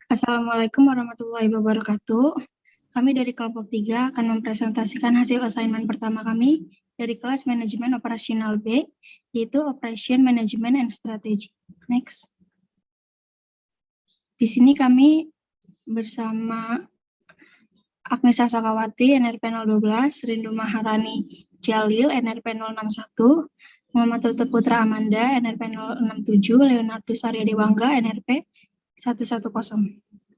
Assalamualaikum warahmatullahi wabarakatuh. Kami dari kelompok 3 akan mempresentasikan hasil assignment pertama kami dari kelas Manajemen Operasional B, yaitu Operation Management and Strategy. Next. Di sini kami bersama Agnes Sakawati, NRP 012, Rindu Maharani Jalil, NRP 061, Muhammad Rute Putra Amanda, NRP 067, Leonardo Sarya Dewangga, NRP 110.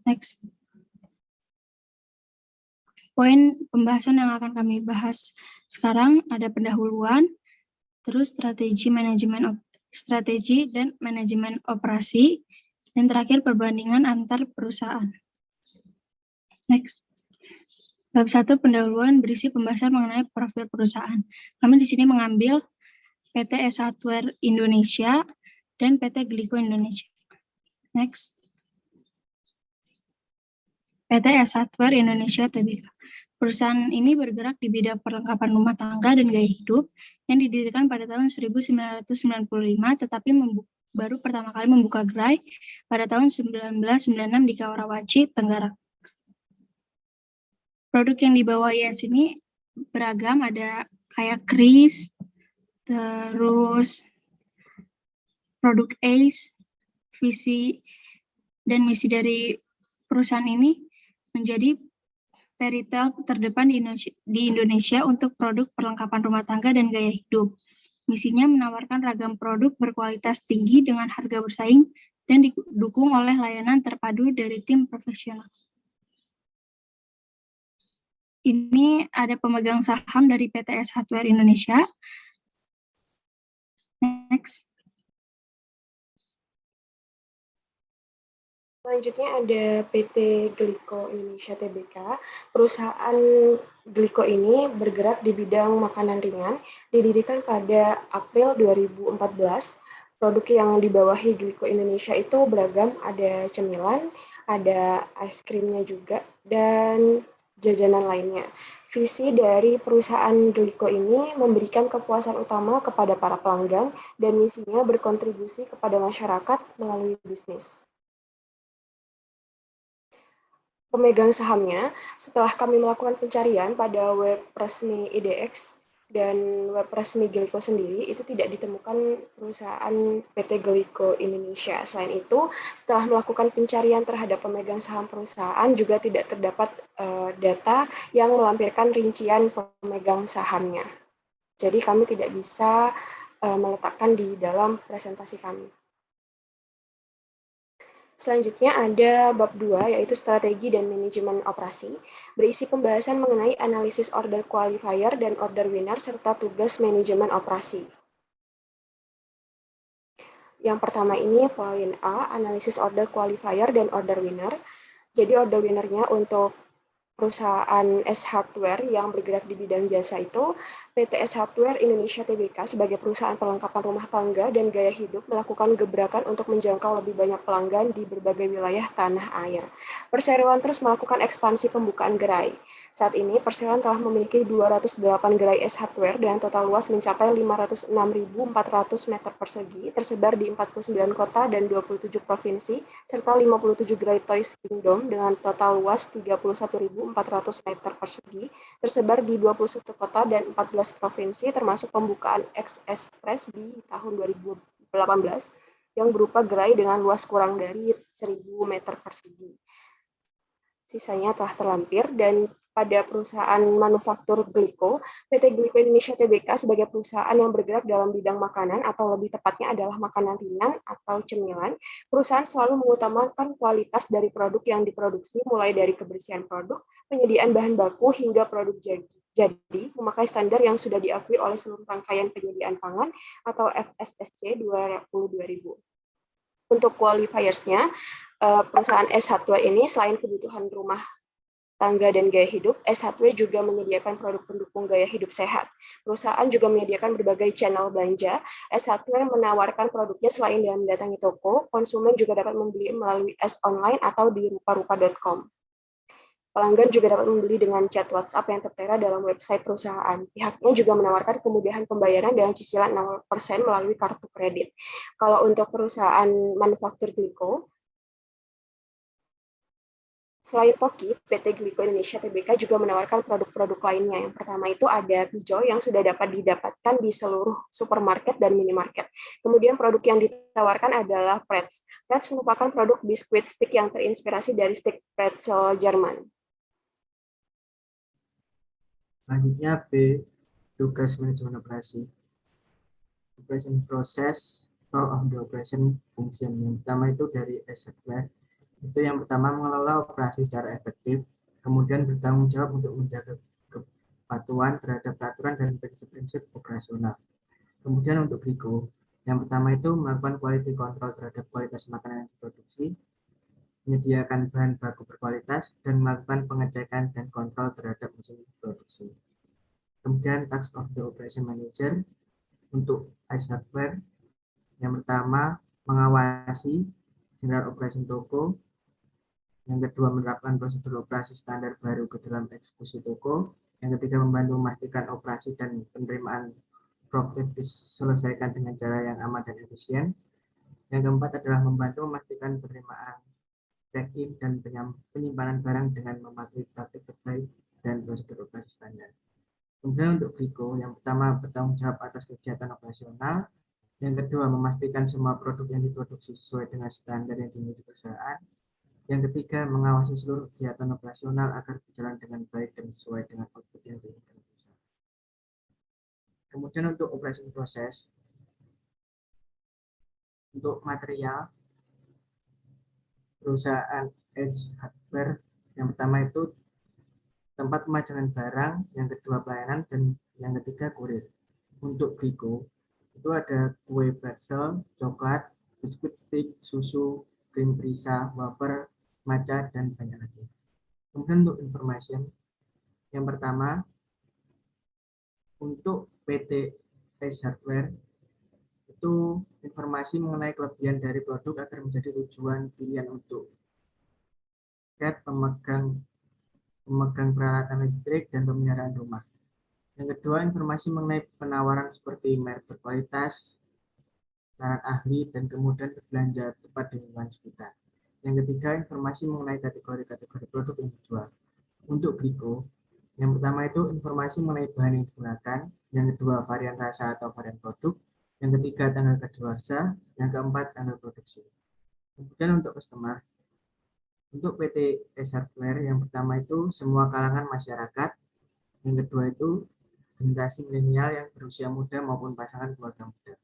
Next. Poin pembahasan yang akan kami bahas sekarang ada pendahuluan, terus strategi dan manajemen operasi, dan terakhir perbandingan antar perusahaan. Next. Bab 1 pendahuluan berisi pembahasan mengenai profil perusahaan. Kami di sini mengambil PT S Hardware Indonesia dan PT Gliko Indonesia. Next. PT S Hardware Indonesia Tbk. Perusahaan ini bergerak di bidang perlengkapan rumah tangga dan gaya hidup yang didirikan pada tahun 1995, tetapi baru pertama kali membuka gerai pada tahun 1996 di Kawarawaci, Tenggara. Produk yang dibawa IAS ini beragam, ada kayak kris, terus produk ACE, visi dan misi dari perusahaan ini menjadi retail terdepan di Indonesia untuk produk perlengkapan rumah tangga dan gaya hidup. Misinya menawarkan ragam produk berkualitas tinggi dengan harga bersaing dan didukung oleh layanan terpadu dari tim profesional. Ini ada pemegang saham dari PT S Hardware Indonesia. Next. Selanjutnya ada PT Gliko Indonesia Tbk. Perusahaan Gliko ini bergerak di bidang makanan ringan, didirikan pada April 2014. Produk yang dibawahi Gliko Indonesia itu beragam, ada cemilan, ada es krimnya juga, dan jajanan lainnya. Visi dari perusahaan Gliko ini memberikan kepuasan utama kepada para pelanggan dan misinya berkontribusi kepada masyarakat melalui bisnis. Pemegang sahamnya, setelah kami melakukan pencarian pada web resmi IDX dan web resmi Gliko sendiri, itu tidak ditemukan perusahaan PT Gliko Indonesia. Selain itu, setelah melakukan pencarian terhadap pemegang saham perusahaan, juga tidak terdapat data yang melampirkan rincian pemegang sahamnya. Jadi kami tidak bisa meletakkan di dalam presentasi kami. Selanjutnya ada bab 2, yaitu strategi dan manajemen operasi, berisi pembahasan mengenai analisis order qualifier dan order winner, serta tugas manajemen operasi. Yang pertama ini poin A, analisis order qualifier dan order winner. Jadi order winnernya untuk perusahaan S Hardware yang bergerak di bidang jasa itu, PT S Hardware Indonesia Tbk sebagai perusahaan perlengkapan rumah tangga dan gaya hidup melakukan gebrakan untuk menjangkau lebih banyak pelanggan di berbagai wilayah tanah air. Perseroan terus melakukan ekspansi pembukaan gerai. Saat ini, perseroan telah memiliki 208 gerai S Hardware dan total luas mencapai 506.400 meter persegi, tersebar di 49 kota dan 27 provinsi, serta 57 gerai Toys Kingdom dengan total luas 31.400 meter persegi, tersebar di 21 kota dan 14 provinsi, termasuk pembukaan X Express di tahun 2018 yang berupa gerai dengan luas kurang dari 1.000 meter persegi. Sisanya telah terlampir, dan pada perusahaan manufaktur Gliko, PT Gliko Indonesia Tbk sebagai perusahaan yang bergerak dalam bidang makanan, atau lebih tepatnya adalah makanan ringan atau cemilan, perusahaan selalu mengutamakan kualitas dari produk yang diproduksi, mulai dari kebersihan produk, penyediaan bahan baku, hingga produk jadi memakai standar yang sudah diakui oleh seluruh rangkaian penyediaan pangan atau FSSC 2000. Untuk qualifiersnya, perusahaan S Hardware ini selain kebutuhan rumah tangga dan gaya hidup, S Hardware juga menyediakan produk pendukung gaya hidup sehat. Perusahaan juga menyediakan berbagai channel belanja. S Hardware menawarkan produknya selain dengan mendatangi toko, konsumen juga dapat membeli melalui S online atau di rupa-rupa.com. Pelanggan juga dapat membeli dengan chat WhatsApp yang tertera dalam website perusahaan. Pihaknya juga menawarkan kemudahan pembayaran dengan cicilan 0% melalui kartu kredit. Kalau untuk perusahaan manufaktur Gliko, Selain Poki, PT Gliko Indonesia Tbk juga menawarkan produk-produk lainnya. Yang pertama itu ada Pijo yang sudah dapat didapatkan di seluruh supermarket dan minimarket. Kemudian produk yang ditawarkan adalah Pretz. Pretz merupakan produk biskuit stick yang terinspirasi dari stick pretzel Jerman. Selanjutnya B, tugas manajemen operasi. Operation process, flow of the operation function. Yang pertama itu dari SFW. Itu yang pertama mengelola operasi secara efektif, kemudian bertanggung jawab untuk menjaga kepatuhan terhadap peraturan dan prinsip-prinsip operasional. Kemudian untuk Griko, yang pertama itu melakukan quality control terhadap kualitas makanan yang diproduksi, menyediakan bahan baku berkualitas, dan melakukan pengecekan dan kontrol terhadap mesin produksi. Kemudian task of the operation manager untuk ICE hardware, yang pertama mengawasi general operation toko, yang kedua menerapkan prosedur operasi standar baru ke dalam eksekusi toko, yang ketiga membantu memastikan operasi dan penerimaan profit diselesaikan dengan cara yang aman dan efisien, yang keempat adalah membantu memastikan penerimaan check-in dan penyimpanan barang dengan mematuhi praktik terbaik dan prosedur operasi standar. Kemudian untuk Griko, yang pertama bertanggung jawab atas kegiatan operasional, yang kedua memastikan semua produk yang diproduksi sesuai dengan standar yang dimiliki perusahaan, yang ketiga mengawasi seluruh kegiatan operasional agar berjalan dengan baik dan sesuai dengan output yang diinginkan perusahaan. Kemudian untuk operasi proses, untuk material, perusahaan Edge Hardware yang pertama itu tempat pemajangan barang, yang kedua pelayanan, dan yang ketiga kurir. Untuk Griko, itu ada kue pretzel, coklat, biskuit stick, susu, krim perisa, wafer, matcha, dan banyak lagi. Kemudian untuk information, yang pertama, untuk PT Edge Hardware, itu informasi mengenai kelebihan dari produk agar menjadi tujuan pilihan untuk pemegang peralatan listrik dan pemeliharaan rumah. Yang kedua, informasi mengenai penawaran seperti merek berkualitas, saran ahli, dan kemudian berbelanja tepat di lingkungan sekitar. Yang ketiga, informasi mengenai kategori-kategori produk yang dijual. Untuk Griko, yang pertama itu informasi mengenai bahan yang digunakan, yang kedua varian rasa atau varian produk, yang ketiga tanggal kadaluarsa, yang keempat tanggal produksi. Kemudian untuk customer, untuk PT Edge Hardware yang pertama itu semua kalangan masyarakat, yang kedua itu generasi milenial yang berusia muda maupun pasangan keluarga muda.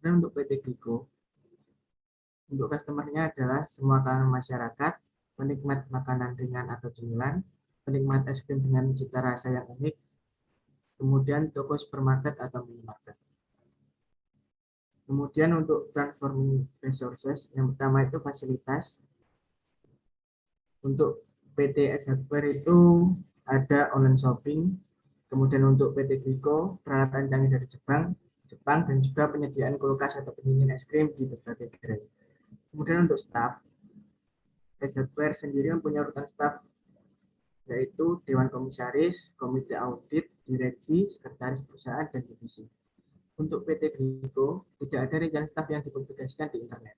Dan untuk PT Griko, untuk customer-nya adalah semua kalangan masyarakat, penikmat makanan ringan atau cemilan, penikmat es krim dengan cita rasa yang unik, kemudian toko supermarket atau minimarket. Kemudian untuk transforming resources, yang pertama itu fasilitas. Untuk PT Edge Hardware itu ada online shopping, kemudian untuk PT Griko, peralatan canggih dari Jepang, dan juga penyediaan kulkas atau pendingin es krim di berbagai gerai. Kemudian untuk staff, Edge Hardware sendiri mempunyai urutan staff, yaitu Dewan Komisaris, Komite Audit, Direksi, Sekretaris Perusahaan, dan Divisi. Untuk PT Griko, tidak ada rincian staff yang dipublikasikan di internet.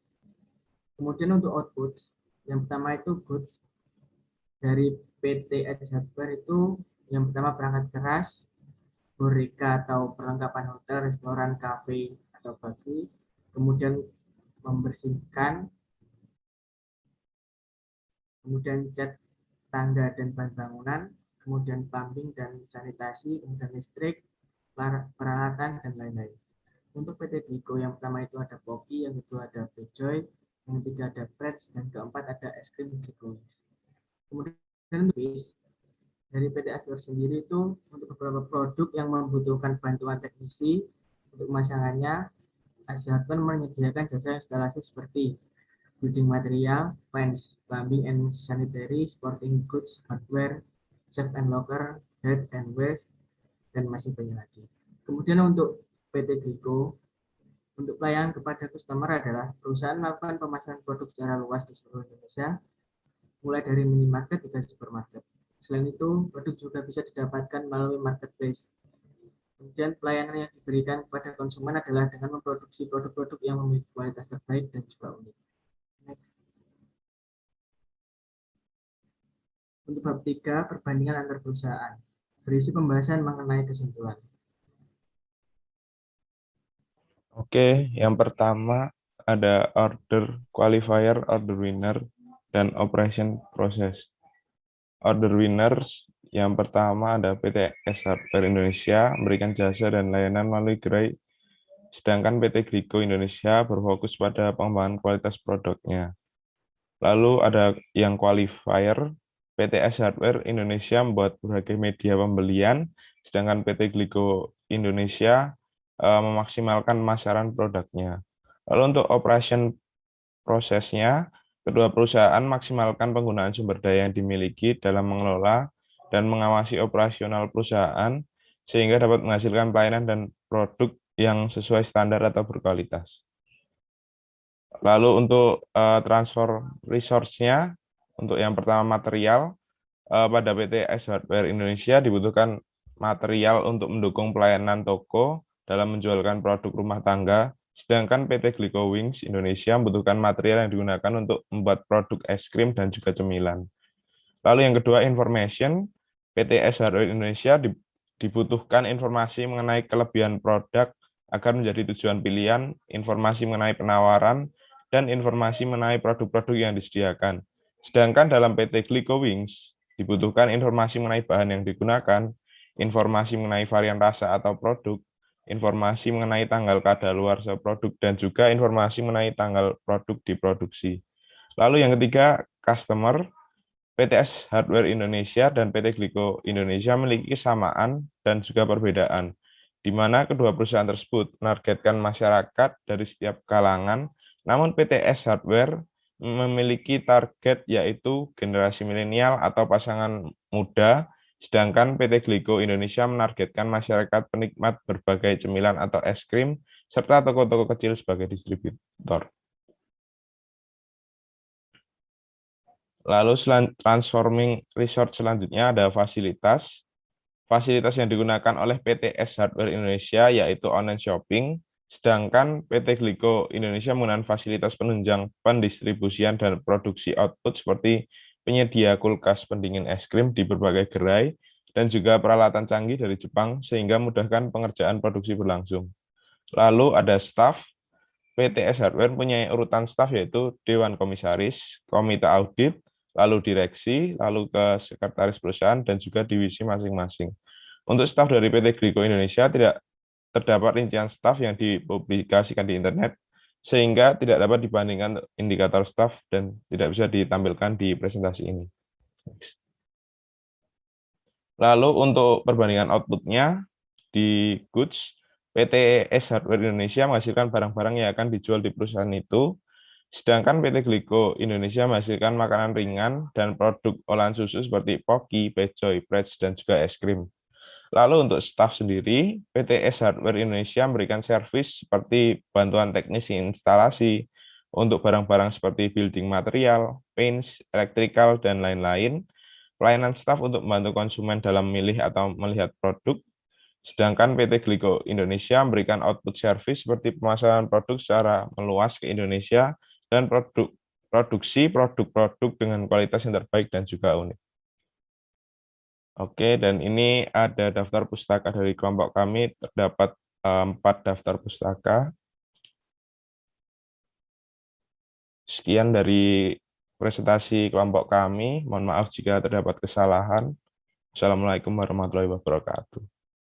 Kemudian untuk output, yang pertama itu goods dari PT Edge Hardware itu yang pertama perangkat keras, boreka atau perlengkapan hotel, restoran, kafe, atau bagi, kemudian membersihkan, kemudian cat tangga dan bahan bangunan, kemudian plumbing dan sanitasi, kemudian listrik, peralatan, dan lain-lain. Untuk PT Griko yang pertama itu ada Poki, yang kedua ada Bejoy, yang ketiga ada Pretz, dan keempat ada es krim Griko. Kemudian dari PT Astor sendiri itu untuk beberapa produk yang membutuhkan bantuan teknisi untuk pemasangannya, Asyatan menyediakan jasa instalasi seperti building material, fence, plumbing and sanitary, sporting goods, hardware, safe and locker, health and waste, dan masih banyak lagi. Kemudian untuk PT Griko, untuk pelayanan kepada customer adalah perusahaan melakukan pemasaran produk secara luas di seluruh Indonesia, mulai dari minimarket hingga supermarket. Selain itu, produk juga bisa didapatkan melalui marketplace. Kemudian pelayanan yang diberikan kepada konsumen adalah dengan memproduksi produk-produk yang memiliki kualitas terbaik dan juga unik. Next. Untuk bab 3, perbandingan antar perusahaan. Berisi pembahasan mengenai kesimpulan. Oke, yang pertama ada order qualifier, order winner, dan operation process. Order winners yang pertama ada PT Es Hardware Indonesia memberikan jasa dan layanan melalui gerai, sedangkan PT Glico Indonesia berfokus pada pengembangan kualitas produknya. Lalu ada yang qualifier, PT Es Hardware Indonesia membuat berbagai media pembelian, sedangkan PT Glico Indonesia memaksimalkan pemasaran produknya. Lalu untuk operation prosesnya, kedua perusahaan maksimalkan penggunaan sumber daya yang dimiliki dalam mengelola dan mengawasi operasional perusahaan sehingga dapat menghasilkan pelayanan dan produk yang sesuai standar atau berkualitas. Lalu untuk transfer resource-nya, untuk yang pertama material, pada PT Es Hardware Indonesia dibutuhkan material untuk mendukung pelayanan toko dalam menjualkan produk rumah tangga, sedangkan PT Glico Wings Indonesia membutuhkan material yang digunakan untuk membuat produk es krim dan juga cemilan. Lalu yang kedua, information. PT Es Hardware Indonesia dibutuhkan informasi mengenai kelebihan produk agar menjadi tujuan pilihan, informasi mengenai penawaran, dan informasi mengenai produk-produk yang disediakan. Sedangkan dalam PT Glico Wings, dibutuhkan informasi mengenai bahan yang digunakan, informasi mengenai varian rasa atau produk, informasi mengenai tanggal kadaluarsa produk, dan juga informasi mengenai tanggal produk diproduksi. Lalu yang ketiga, customer. PT Es Hardware Indonesia dan PT Glico Indonesia memiliki kesamaan dan juga perbedaan, di mana kedua perusahaan tersebut menargetkan masyarakat dari setiap kalangan, namun PT Es Hardware memiliki target yaitu generasi milenial atau pasangan muda, sedangkan PT Glico Indonesia menargetkan masyarakat penikmat berbagai cemilan atau es krim, serta toko-toko kecil sebagai distributor. Lalu transforming resort selanjutnya ada fasilitas. Fasilitas yang digunakan oleh PT Es Hardware Indonesia yaitu online shopping, sedangkan PT Glico Indonesia menggunakan fasilitas penunjang pendistribusian dan produksi output seperti penyedia kulkas pendingin es krim di berbagai gerai, dan juga peralatan canggih dari Jepang sehingga memudahkan pengerjaan produksi berlangsung. Lalu ada staff. PT Es Hardware punya urutan staf yaitu Dewan Komisaris, Komite Audit, lalu Direksi, lalu ke Sekretaris Perusahaan, dan juga divisi masing-masing. Untuk staf dari PT Glico Indonesia tidak terdapat rincian staf yang dipublikasikan di internet, sehingga tidak dapat dibandingkan indikator staf dan tidak bisa ditampilkan di presentasi ini. Lalu untuk perbandingan outputnya di goods, PT Es Hardware Indonesia menghasilkan barang-barang yang akan dijual di perusahaan itu, sedangkan PT Glico Indonesia menghasilkan makanan ringan dan produk olahan susu seperti poki, pecoy, pretz, dan juga es krim. Lalu untuk staf sendiri, PT Es Hardware Indonesia memberikan servis seperti bantuan teknisi instalasi untuk barang-barang seperti building material, paints, electrical, dan lain-lain, pelayanan staf untuk membantu konsumen dalam memilih atau melihat produk, sedangkan PT Glico Indonesia memberikan output service seperti pemasaran produk secara meluas ke Indonesia dan produksi produk-produk dengan kualitas yang terbaik dan juga unik. Oke, dan ini ada daftar pustaka dari kelompok kami, terdapat 4 daftar pustaka. Sekian dari presentasi kelompok kami. Mohon maaf jika terdapat kesalahan. Assalamualaikum warahmatullahi wabarakatuh.